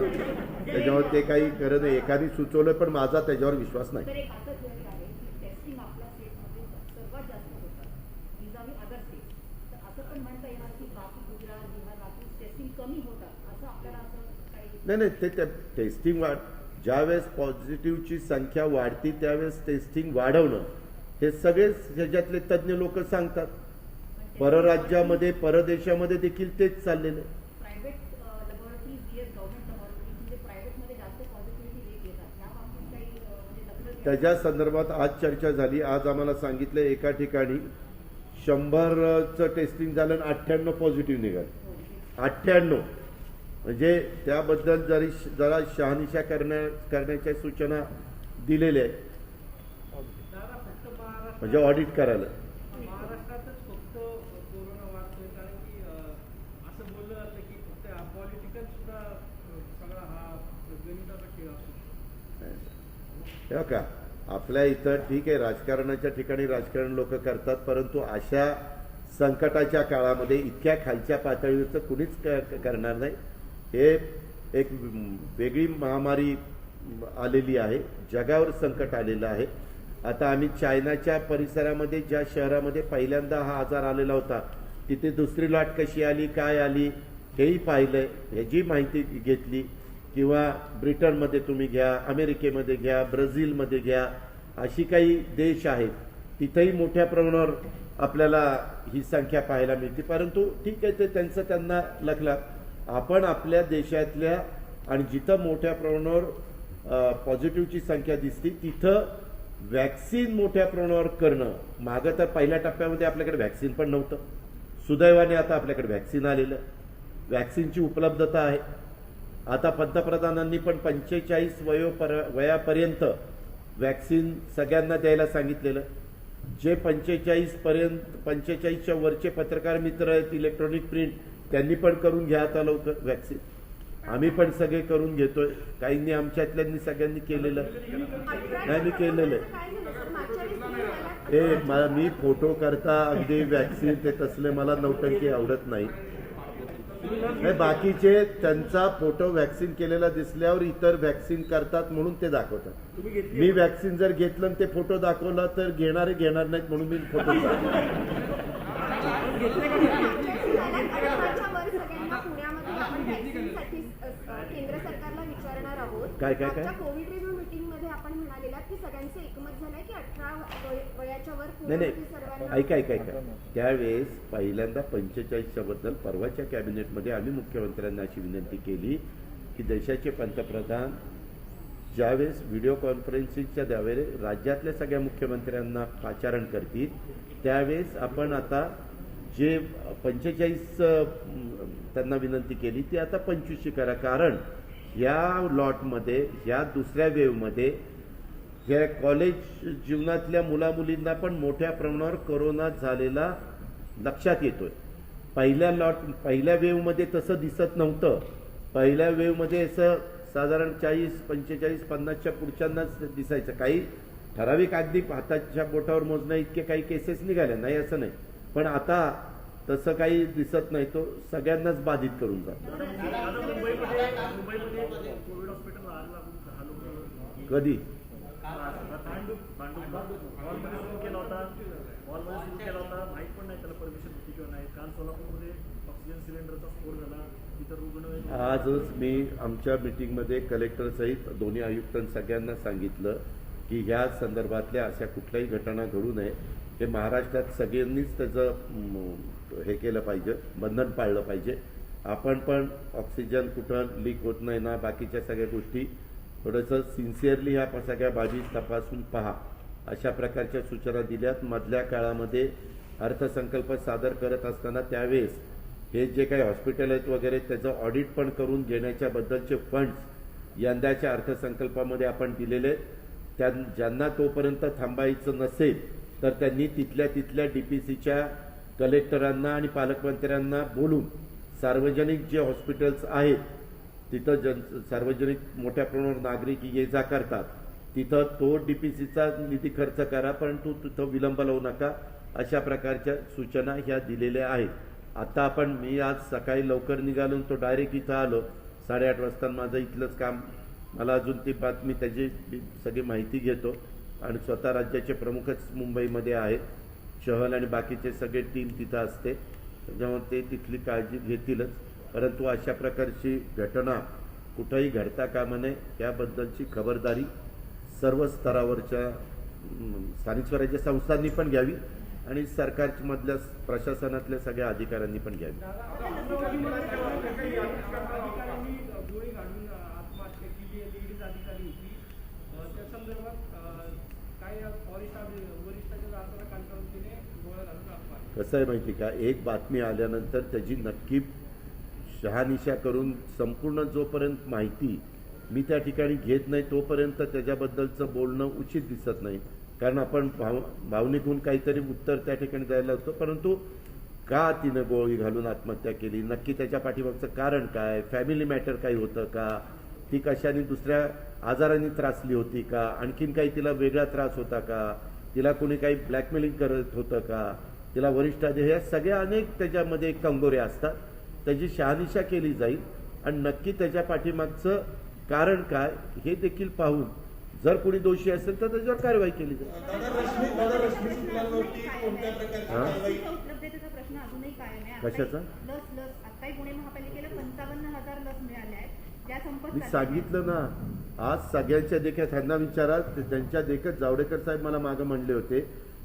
Speaker 1: त्याच्यावर ते काही खरं नाही. एखादी सुचवलं पण माझा त्याच्यावर विश्वास नाही.
Speaker 3: तर एक असं थिअरी आहे की टेस्टिंग आपल्या स्टेटमध्ये सर्वात जास्त होतात विजावी अदर स्टेट. तर असं पण म्हणता येणार की बाकी गुजरात, बिहार, बाकी टेस्टिंग कमी होतात असं आपल्याला असं काही
Speaker 1: नाही ते टेस्टिंग ज्यावेळेस पॉझिटिव्हची संख्या वाढती त्यावेळेस टेस्टिंग वाढवणं हे सगळेच ह्याच्यातले तज्ज्ञ लोक सांगतात. परराज्यामध्ये परदेशामध्ये देखील तेच चाललेलं आहे.
Speaker 3: प्रायव्हेट लॅबोरेटरीज जी गव्हर्नमेंट लॅबोरेटरीज म्हणजे प्रायव्हेटमध्ये जास्त पॉझिटिव्हिटी रेट येतात त्या बाबतीत काही म्हणजे दखल घ्यावी?
Speaker 1: त्याच्या संदर्भात आज चर्चा झाली. आज आम्हाला सांगितलं एका ठिकाणी 100चं टेस्टिंग झालं आणि 98 पॉझिटिव्ह निघाले. 98 म्हणजे त्याबद्दल जरा शहानिशा करण्याच्या सूचना दिलेल्या आहेत,
Speaker 5: दादा फक्त महाराष्ट्र
Speaker 1: म्हणजे ऑडिट करायला.
Speaker 5: महाराष्ट्रातच फक्त कोरोना वाढतोय कारण की असं बोललं जातं की फक्त पॉलिटिकल सुद्धा सगळा हा गणिताचा खेळ असतो.
Speaker 1: हे का आपल्या इथं ठीक आहे, राजकारणाच्या ठिकाणी राजकारण लोक करतात, परंतु अशा संकटाच्या काळामध्ये इतक्या खालच्या पातळीवरचं कुणीच करणार नाही. हे एक वेगळी महामारी आलेली आहे, जगावर संकट आलेलं आहे. आता आम्ही चायनाच्या परिसरामध्ये ज्या शहरामध्ये पहिल्यांदा हा आजार आलेला होता तिथे दुसरी लाट कशी आली, काय आली हेही पाहिलंय, ह्याची माहिती घेतली. किंवा ब्रिटनमध्ये तुम्ही घ्या, अमेरिकेमध्ये घ्या, ब्राझीलमध्ये घ्या, अशी काही देश आहेत तिथेही मोठ्या प्रमाणावर आपल्याला ही संख्या पाहायला मिळते. परंतु ठीक आहे, ते त्यांचं त्यांना लखला. आपण आपल्या देशातल्या आणि जिथं मोठ्या प्रमाणावर पॉझिटिव्हची संख्या दिसते तिथं वॅक्सिन मोठ्या प्रमाणावर करणं. मागं तर पहिल्या टप्प्यामध्ये आपल्याकडे वॅक्सिन पण नव्हतं. सुदैवाने आता आपल्याकडे वॅक्सिन आलेलं, वॅक्सिनची उपलब्धता आहे. आता पंतप्रधानांनी पण 45 वयापर्यंत वॅक्सिन सगळ्यांना द्यायला सांगितलेलं. जे 45च्या वरचे पत्रकार मित्र आहेत, इलेक्ट्रॉनिक प्रिंट, त्यांनी पण करून घ्या आता लवकर वॅक्सिन. आम्ही पण सगळे करून घेतोय. काहींनी आमच्यातल्यांनी सगळ्यांनी केलेलं नाही, मी केलेलं आहे.
Speaker 4: काय झालं सर मागच्या वेळेस तुम्ही म्हणालात-
Speaker 1: मी फोटो करता अगदी वॅक्सिन ते तसले मला नौटंकी आवडत नाही. बाकीचे त्यांचा फोटो वॅक्सिन केलेला दिसल्यावर इतर वॅक्सिन करतात म्हणून ते दाखवतात. मी वॅक्सिन जर घेतलं आणि ते फोटो दाखवला तर घेणारे घेणार नाहीत म्हणून मी फोटो
Speaker 4: अठराच्या वर सगळ्यांना पुण्यामध्ये आपण व्हॅक्सिनसाठी केंद्र सरकारला विचारणार आहोत.
Speaker 1: काय?
Speaker 4: मागच्या कोविड रिव्ह्यू मीटिंग मध्ये आपण म्हणालेलात की सगळ्यांचं एकमत झालंय की 18 वयाच्या वर
Speaker 1: नाही
Speaker 4: पुण्यामध्ये सर्वांना
Speaker 1: ऐका त्यावेळेस पहिल्यांदा 45च्या बद्दल परवाच्या कॅबिनेटमध्ये आम्ही मुख्यमंत्र्यांना अशी विनंती केली की देशाचे पंतप्रधान ज्यावेळेस व्हिडिओ कॉन्फरन्सिंगच्या द्वारे राज्यातल्या सगळ्या मुख्यमंत्र्यांना पाचारण करतील त्यावेळेस आपण आता जे 45 त्यांना विनंती केली ती आता 25 करा. कारण या लॉटमध्ये या दुसऱ्या वेव्हमध्ये या कॉलेज जीवनातल्या मुलामुलींना पण मोठ्या प्रमाणावर कोरोना झालेला लक्षात येतोय. पहिल्या वेव्हमध्ये तसं दिसत नव्हतं. पहिल्या वेव्हमध्ये असं साधारण 40, 45, 50च्या पुढच्यांनाच दिसायचं. काही ठराविक अगदी हाताच्या बोटावर मोजण्या इतके काही केसेस निघाल्या नाही असं नाही, पण आता तसं काही दिसत नाही. तो सगळ्यांनाच बाधित करून जातो.
Speaker 5: मुंबईमध्ये कोविड हॉस्पिटल आग लागून 10 लोक
Speaker 1: कधी
Speaker 5: हॉलमध्ये सुरू केला होता माहीत पण नाही त्याला परमिशन होती किंवा नाही. काल सोलापूरमध्ये ऑक्सिजन सिलेंडरचा स्फोट झाला, तिथं रुग्ण.
Speaker 1: आजच मी आमच्या मीटिंगमध्ये कलेक्टर सहित दोन्ही आयुक्तांनी सगळ्यांना सांगितलं की ह्या संदर्भातल्या अशा कुठल्याही घटना घडू नये. हे महाराष्ट्रात सगळ्यांनीच त्याचं हे केलं पाहिजे, बंधन पाळलं पाहिजे. आपण पण ऑक्सिजन कुठं लीक होत नाही ना, बाकीच्या सगळ्या गोष्टी थोडंसं सिन्सिअरली ह्या सगळ्या बाबी तपासून पहा अशा प्रकारच्या सूचना दिल्यात. मधल्या काळामध्ये अर्थसंकल्प सादर करत असताना त्यावेळेस हे जे काही हॉस्पिटल आहेत वगैरे त्याचं ऑडिट पण करून घेण्याच्या बद्दलचे फंड्स यंदाच्या अर्थसंकल्पामध्ये आपण दिलेले. ज्यांना तोपर्यंत थांबायचं नसेल तर त्यांनी तिथल्या DPCच्या कलेक्टरांना आणि पालकमंत्र्यांना बोलून सार्वजनिक जे हॉस्पिटल्स आहेत तिथं सार्वजनिक मोठ्या प्रमाणावर नागरिक ये जा करतात तिथं तो DPCचा निधी खर्च करा, परंतु तिथं विलंब लावू नका अशा प्रकारच्या सूचना ह्या दिलेल्या आहेत. आता मी आज सकाळी लवकर निघालो तो डायरेक्ट इथं आलो 8:30 वाजता. माझं इथलंच काम, मला अजून ती बातमी त्याची सगळी माहिती घेतो आणि स्वतः राज्याचे प्रमुखच मुंबईमध्ये आहेत. चहल आणि बाकीचे सगळे टीम तिथं असते, त्याच्यामुळे ते तिथली काळजी घेतीलच. परंतु अशा प्रकारची घटना कुठंही घडता कामा नये याबद्दलची खबरदारी सर्व स्तरावरच्या स्थानिक स्वराज्य संस्थांनी पण घ्यावी आणि सरकारमधल्या प्रशासनातल्या सगळ्या अधिकाऱ्यांनी पण घ्यावी.
Speaker 7: अधिकाऱ्यांनी गोळी घालून आत्महत्या केली, लेडीज अधिकारी होती. त्या संदर्भात काय वरिष्ठाच्या जाताना काल करून तिने गोळ्या घालून आत्महत्या.
Speaker 1: कसं आहे माहिती का, एक बातमी आल्यानंतर त्याची नक्की शहानिशा करून संपूर्ण जोपर्यंत माहिती मी त्या ठिकाणी घेत नाही तोपर्यंत त्याच्याबद्दलचं बोलणं उचित दिसत नाही. कारण आपण भावनिकून काहीतरी उत्तर त्या ठिकाणी द्यायला होतं. परंतु का तिनं गोळी घालून आत्महत्या केली, नक्की त्याच्या पाठीमागचं कारण काय, फॅमिली मॅटर काही होतं का, ती कशाने दुसऱ्या आजाराने त्रासली होती का, आणखीन काही तिला वेगळा त्रास होता का, तिला कोणी काही ब्लॅकमेलिंग करत होतं का, तिला वरिष्ठ ह्या सगळ्या अनेक त्याच्यामध्ये कंगोऱ्या असतात. त्याची शहानिशा केली जाईल आणि नक्की त्याच्या पाठीमागचं कारण काय हे देखील पाहून जर कोणी दोषी असेल तर त्याच्यावर कारवाई केली जाईल.
Speaker 2: उपलब्धतेचा प्रश्न अजूनही कायम आहे.
Speaker 1: कशाचा?
Speaker 2: लस आताही पुणे महापालिकेला 55,000 लस मिळाल्या आहेत ज्या संपत
Speaker 1: मी सांगितलं ना, आज सगळ्यांच्या देखत त्यांना विचारा, त्यांच्या देखत जावडेकर साहेब मला मागं म्हणले होते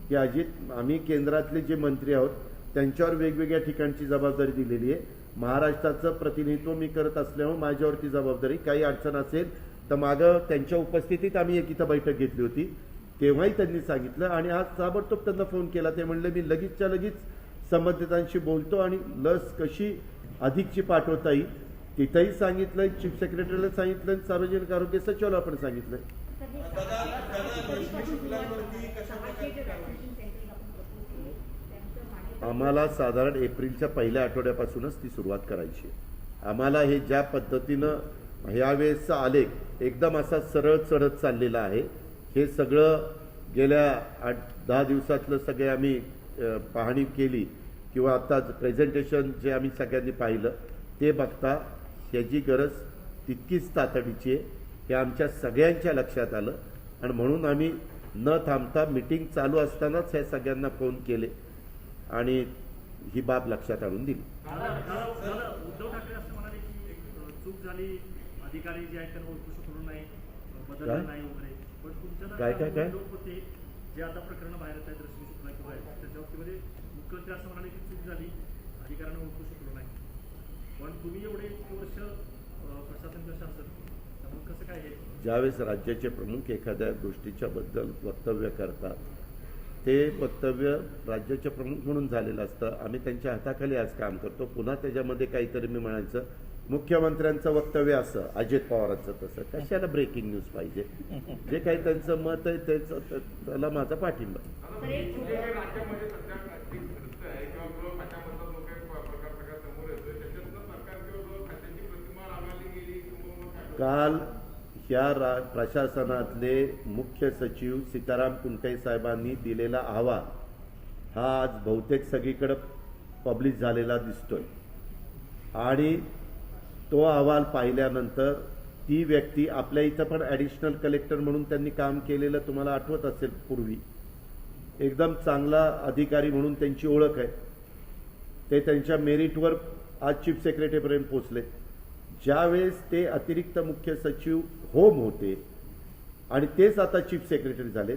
Speaker 1: की अजित आम्ही केंद्रातले जे मंत्री आहोत त्यांच्यावर वेगवेगळ्या ठिकाणची जबाबदारी दिलेली आहे. महाराष्ट्राचं प्रतिनिधित्व मी करत असल्यामुळे माझ्यावरती जबाबदारी, काही अडचण असेल तर मागं त्यांच्या उपस्थितीत आम्ही एक इथं बैठक घेतली होती तेव्हाही त्यांनी सांगितलं आणि आज ताबडतोब त्यांना फोन केला. ते म्हणले मी लगेचच्या लगेच संबंधितांशी बोलतो आणि लस कशी अधिकची पाठवता येईल तिथंही सांगितलं, चीफ सेक्रेटरीला सांगितलं, सार्वजनिक आरोग्य सचिवाला पण सांगितलं. आम्हाला साधारण एप्रिलच्या पहिल्या आठवड्यापासूनच ती सुरुवात करायची आहे. आम्हाला हे ज्या पद्धतीनं ह्यावेळेसचा आलेख एकदम असा सरळ चढत चाललेला आहे, हे सगळं गेल्या 8-10 दिवसातलं सगळे आम्ही पाहणी केली किंवा आता प्रेझेंटेशन जे आम्ही सगळ्यांनी पाहिलं ते बघता ह्याची गरज तितकीच तातडीची आहे हे आमच्या सगळ्यांच्या लक्षात आलं आणि म्हणून आम्ही न थांबता मीटिंग चालू असतानाच ह्या सगळ्यांना फोन केले आणि ही बाब लक्षात आणून दिली.
Speaker 5: उद्धव ठाकरे असं म्हणाले की चूक झाली, अधिकारी जे आहेत त्यांना ओळखू शकलो नाही, बदललं नाही वगैरे, पण
Speaker 1: काय?
Speaker 5: तुमच्या लोक होते जे आता प्रकरण बाहेर येत आहेत, रश्मी शुक्ला किंवा त्याच्या बाबतीमध्ये मुख्यमंत्री असं म्हणाले की चूक झाली, अधिकाऱ्यांना ओळखू शकलो नाही, पण तुम्ही एवढे इतके वर्ष प्रशासन शासन, त्यामुळे कसं काय हे?
Speaker 1: ज्यावेळेस राज्याचे प्रमुख एखाद्या गोष्टीच्या बद्दल वक्तव्य करतात ते वक्तव्य राज्याचे प्रमुख म्हणून झालेलं असतं. आम्ही त्यांच्या हाताखाली आज काम करतो. पुन्हा त्याच्यामध्ये काहीतरी मी म्हणायचं मुख्यमंत्र्यांचं वक्तव्य असं, अजित पवारांचं तसं, कशाला ब्रेकिंग न्यूज पाहिजे? जे काही त्यांचं मत आहे त्याला माझा पाठिंबा.
Speaker 6: राज्यामध्ये सध्या जे घडतं आहे किंवा गृह खात्यामधला जो काही प्रकार सगळ्या समोर येतोय त्याच्यातनं सरकार किंवा गृह खात्याची प्रतिमा रांगवली गेली किंवा
Speaker 1: काल ह्या प्रशासनातले मुख्य सचिव सीताराम कुंटे साहेबांनी दिलेला अहवाल हा आज बहुतेक सगळीकडे पब्लिश झालेला दिसतोय आणि तो अहवाल पाहिल्यानंतर ती व्यक्ती आपल्या इथं पण ॲडिशनल कलेक्टर म्हणून त्यांनी काम केलेलं तुम्हाला आठवत असेल पूर्वी, एकदम चांगला अधिकारी म्हणून त्यांची ओळख आहे. ते त्यांच्या मेरिटवर आज चीफ सेक्रेटरीपर्यंत पोहोचले. ज्यावेळेस ते अतिरिक्त मुख्य सचिव होम होते आणि तेच आता चीफ सेक्रेटरी झाले,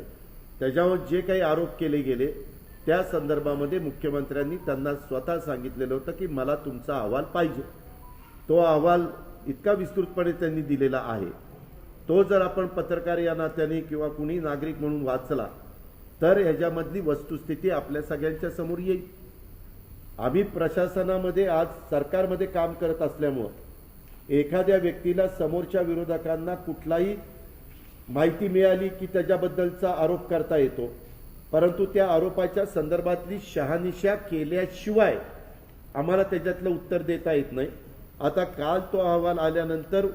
Speaker 1: त्याच्यावर जे काही आरोप केले गेले त्या संदर्भामध्ये मुख्यमंत्र्यांनी त्यांना स्वतः सांगितलेलं होतं की मला तुमचा अहवाल पाहिजे. तो अहवाल इतका विस्तृतपणे त्यांनी दिलेला आहे. तो जर आपण पत्रकार या नात्याने किंवा कुणी नागरिक म्हणून वाचला तर ह्याच्यामधली वस्तुस्थिती आपल्या सगळ्यांच्या समोर येईल. आम्ही प्रशासनामध्ये आज सरकारमध्ये काम करत असल्यामुळं एखाद्या व्यक्तीला समोरच्या विरोधकांना कुठलाही माहिती मिळाली की त्याच्याबद्दलचा आरोप करता येतो, परंतु त्या आरोपाच्या संदर्भातली शहानिशा केल्याशिवाय आम्हाला त्याच्यातलं उत्तर देता येत नाही. आता काल तो अहवाल आल्यानंतर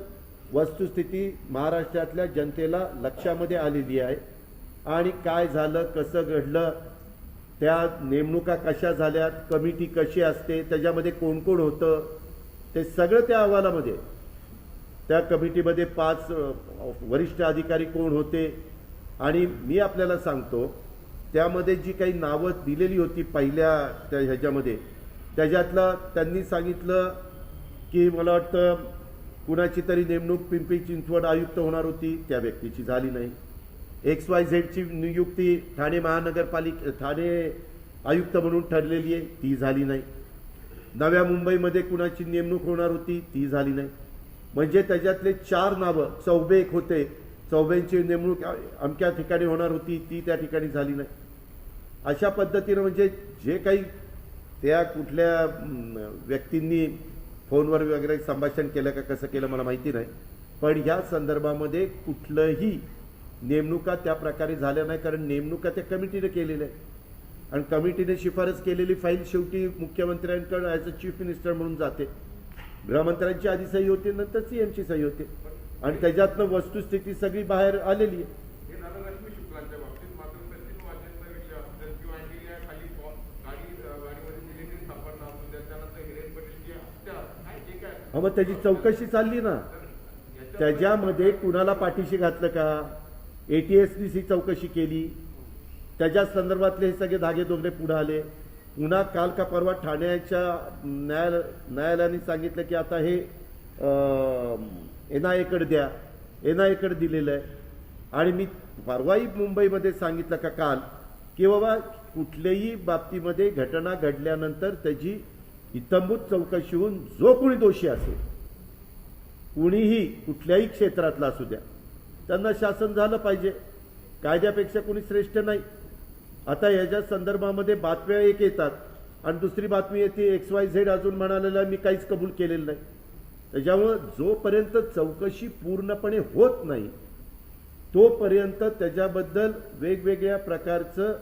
Speaker 1: वस्तुस्थिती महाराष्ट्रातल्या जनतेला लक्षामध्ये आलेली आहे आणि काय झालं, कसं घडलं, त्या नेमणुका कशा झाल्यात, कमिटी कशी असते, त्याच्यामध्ये कोण कोण होतं, ते सगळं त्या अहवालामध्ये. त्या कमिटीमध्ये 5 वरिष्ठ अधिकारी कोण होते आणि मी आपल्याला सांगतो त्यामध्ये जी काही नावं दिलेली होती पहिल्या त्या ह्याच्यामध्ये, त्याच्यातलं त्यांनी सांगितलं की मला वाटतं कुणाची तरी नेमणूक पिंपरी चिंचवड आयुक्त होणार होती, त्या व्यक्तीची झाली नाही. XYZची नियुक्ती ठाणे ठाणे आयुक्त म्हणून ठरलेली आहे, ती झाली नाही. नव्या मुंबईमध्ये कुणाची नेमणूक होणार होती, ती झाली नाही. म्हणजे त्याच्यातले 4 नावं, चौबे एक होते, चौबेंची नेमणूक अमक्या ठिकाणी होणार होती, ती त्या ठिकाणी झाली नाही. अशा पद्धतीनं म्हणजे जे काही त्या कुठल्या व्यक्तींनी फोनवर वगैरे संभाषण केलं का कसं केलं मला माहिती नाही, पण ह्या संदर्भामध्ये कुठलंही नेमणुका त्या प्रकारे झाल्या नाही, कारण नेमणुका त्या कमिटीने केलेल्या आहे आणि कमिटीने शिफारस केलेली फाईल शेवटी मुख्यमंत्र्यांकडे ॲज अ चीफ मिनिस्टर म्हणून जाते. गृहमंत्र्यांची आधी सही होते, नंतर CMची सही होते आणि त्याच्यातनं वस्तुस्थिती सगळी बाहेर आलेली आहे.
Speaker 6: हे झालं रश्मी शुक्लांच्या बाबतीत. मात्र सचिन वाजेंचा विषय असतो किंवा इंडिया खाली गाडीमध्ये सिलेंडर सापडला असतो, त्याच्यानंतर हिरेन पटेलची हत्या काय जे काय
Speaker 1: मग त्याची चौकशी चालली ना, त्याच्यामध्ये कुणाला पाठीशी घातलं का, ATSDC चौकशी केली, त्याच्या संदर्भातले हे सगळे धागेदोगडे पुढे आले. पुन्हा काल का परवा ठाण्याच्या न्यायालयाने सांगितलं की आता हे NIA कडे द्या, NIA कडे दिलेलं आहे. आणि मी परवाही मुंबईमध्ये सांगितलं का काल की बाबा कुठल्याही बाबतीमध्ये घटना घडल्यानंतर त्याची इत्थंभूत चौकशी होऊन जो कोणी दोषी असेल, कुणीही कुठल्याही क्षेत्रातला असू द्या, त्यांना शासन झालं पाहिजे. कायद्यापेक्षा कोणी श्रेष्ठ नाही. आता याच्या संदर्भामध्ये बातम्या एक येतात आणि दुसरी बातमी येते XYZ अजून म्हणालेला मी काहीच कबूल केलेलं नाही. त्याच्यामुळं जोपर्यंत चौकशी पूर्णपणे होत नाही तोपर्यंत त्याच्याबद्दल वेगवेगळ्या प्रकारचं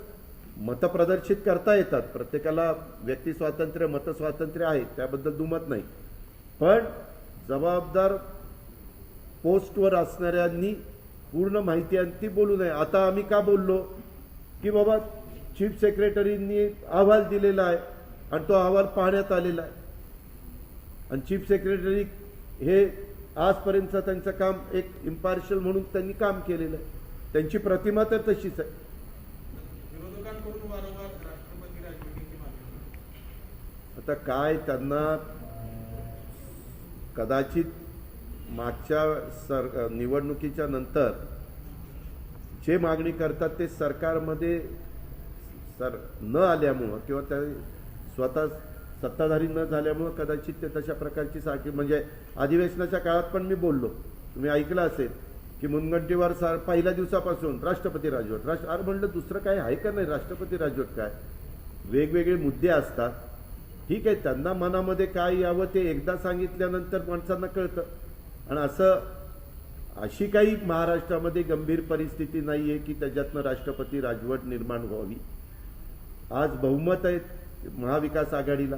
Speaker 1: मतं प्रदर्शित करता येतात. प्रत्येकाला व्यक्ती स्वातंत्र्य, मतस्वातंत्र्य आहे, त्याबद्दल दुमत नाही. पण जबाबदार पोस्टवर असणाऱ्यांनी पूर्ण माहिती आणि ती बोलू नये. आता आम्ही का बोललो की बाबा चीफ सेक्रेटरींनी अहवाल दिलेला आहे आणि तो अहवाल पाहण्यात आलेला आहे आणि चीफ सेक्रेटरी हे आजपर्यंत त्यांचं काम एक इम्पार्शियल म्हणून त्यांनी काम केलेलं आहे. त्यांची प्रतिमा तर तशीच आहे.
Speaker 6: विरोधकांकडून वारंवार राष्ट्रपती राजवटीची मागणी.
Speaker 1: आता काय त्यांना कदाचित मागच्या निवडणुकीच्या नंतर जे मागणी करतात ते सरकारमध्ये न आल्यामुळं किंवा त्या स्वतः सत्ताधारी न झाल्यामुळं कदाचित ते तशा प्रकारची सारखी म्हणजे अधिवेशनाच्या काळात पण मी बोललो, तुम्ही ऐकलं असेल की मुनगंटीवार पहिल्या दिवसापासून राष्ट्रपती राजवट अरे म्हणलं दुसरं काय आहे का नाही, राष्ट्रपती राजवट काय. वेगवेगळे मुद्दे असतात, ठीक आहे, त्यांना मनामध्ये काय यावं ते एकदा सांगितल्यानंतर माणसांना कळतं. आणि अशी काही महाराष्ट्रामध्ये गंभीर परिस्थिती नाही आहे की त्याच्यातनं राष्ट्रपती राजवट निर्माण व्हावी. आज बहुमत आहे महाविकास आघाडीला,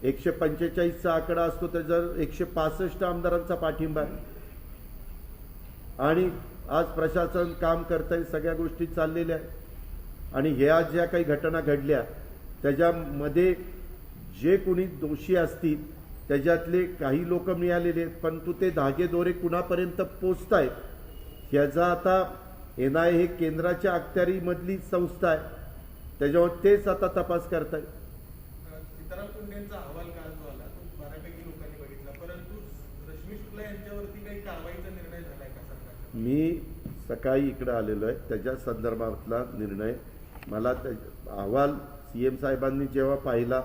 Speaker 1: 145चा आकडा असतो त्याच्यावर 165 आमदारांचा पाठिंबा आहे आणि आज प्रशासन काम करतंय, सगळ्या गोष्टी चाललेल्या आहेत. आणि ह्या ज्या काही घटना घडल्या त्याच्यामध्ये जे कोणी दोषी असतील त्याच्यातले काही लोक मिळालेले आहेत, परंतु ते धागेदोरे कुणापर्यंत पोचत आहेत ह्याचा आता NIA हे केंद्राच्या अखत्यारीमधली संस्था आहे, त्याच्यावर तेच आता तपास करतायत.
Speaker 6: सीताराम कुंडेंचा अहवाल काल जो आला तो बऱ्यापैकी लोकांनी बघितला, परंतु रश्मी शुक्ला यांच्यावरती काही कारवाईचा निर्णय झालाय का सरकारचा?
Speaker 1: मी सकाळी इकडे आलेलो आहे, त्याच्या संदर्भातला निर्णय मला अहवाल CM साहेबांनी जेव्हा पाहिला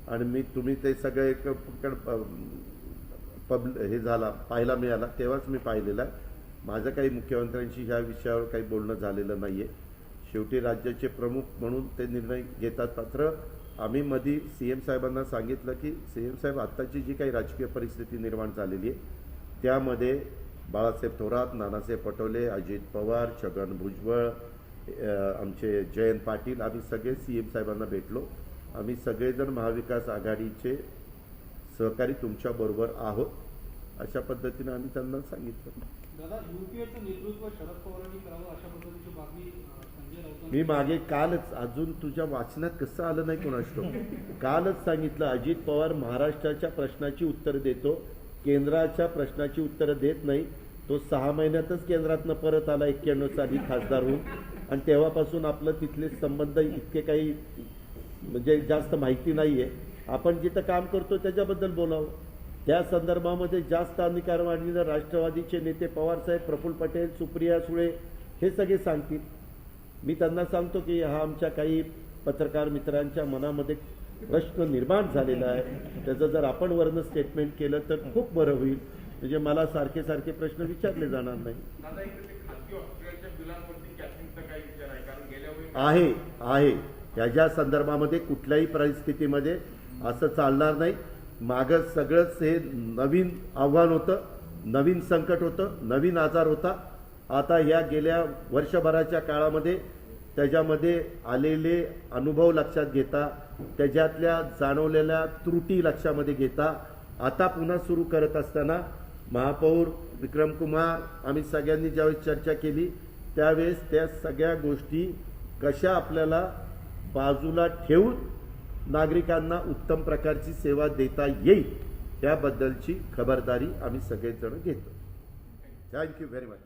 Speaker 1: आणि तुम्ही ते सगळे हे झाला पाहायला मिळाला तेव्हाच मी पाहिलेला आहे. माझं काही मुख्यमंत्र्यांशी ह्या विषयावर काही बोलणं झालेलं नाही आहे. शेवटी राज्याचे प्रमुख म्हणून ते निर्णय घेतात. मात्र आम्ही मध्ये CM साहेबांना सांगितलं की CM साहेब आत्ताची जी काही राजकीय परिस्थिती निर्माण झालेली आहे त्यामध्ये बाळासाहेब थोरात, नानासाहेब पटोले, अजित पवार, छगन भुजबळ, आमचे जयंत पाटील, आम्ही सगळे CM साहेबांना भेटलो. आम्ही सगळेजण महाविकास आघाडीचे सहकारी तुमच्याबरोबर आहोत अशा पद्धतीने आम्ही त्यांना सांगितलं.
Speaker 8: दादा, UPAचं नेतृत्व शरद पवारांनी करावं अशा पद्धतीची मागणी संजय राऊत.
Speaker 1: मी मागे कालच, अजून तुझ्या वाचनात कसं आलं नाही कोणास ठाऊक, कालच सांगितलं अजित पवार महाराष्ट्राच्या प्रश्नाची उत्तर देतो, केंद्राच्या प्रश्नाची उत्तरं देत नाही. तो 6 महिन्यातच केंद्रातनं परत आला 91 साली खासदार होऊन आणि तेव्हापासून आपलं तिथले संबंध इतके काही म्हणजे जास्त माहिती नाही आहे. आपण जिथं काम करतो त्याच्याबद्दल बोलावं. त्या संदर्भामध्ये जास्त अधिकार मांडलेलं राष्ट्रवादीचे नेते पवारसाहेब, प्रफुल्ल पटेल, सुप्रिया सुळे हे सगळे सांगतील. मी त्यांना सांगतो की हा आमच्या काही पत्रकार मित्रांच्या मनामध्ये प्रश्न निर्माण झालेला आहे, त्याचं जर आपण वर्ण स्टेटमेंट केलं तर खूप बरं होईल, म्हणजे मला सारखे सारखे प्रश्न विचारले जाणार नाही.
Speaker 6: दादा, इकडे ते खासगी हॉस्पिटलच्या बिलांवरती कॅपिंगचा काही विचार आहे? कारण गेल्या वेळी
Speaker 1: आहे त्याच्या संदर्भामध्ये कुठल्याही परिस्थितीमध्ये असं चालणार नाही. मागं सगळंच हे नवीन आव्हान होतं, नवीन संकट होतं, नवीन आजार होता. आता या गेल्या वर्षभराच्या काळामध्ये त्याच्यामध्ये आलेले अनुभव लक्षात घेता, त्याच्यातल्या जाणवलेल्या त्रुटी लक्षामध्ये घेता आता पुन्हा सुरू करत असताना महापौर विक्रमकुमार आम्ही सगळ्यांनी ज्यावेळेस चर्चा केली त्यावेळेस त्या सगळ्या गोष्टी कशा आपल्याला बाजूला ठेवून नागरिकांना उत्तम प्रकारची सेवा देता येईल याबद्दलची खबरदारी आम्ही सगळेजण घेतो. Thank you very much.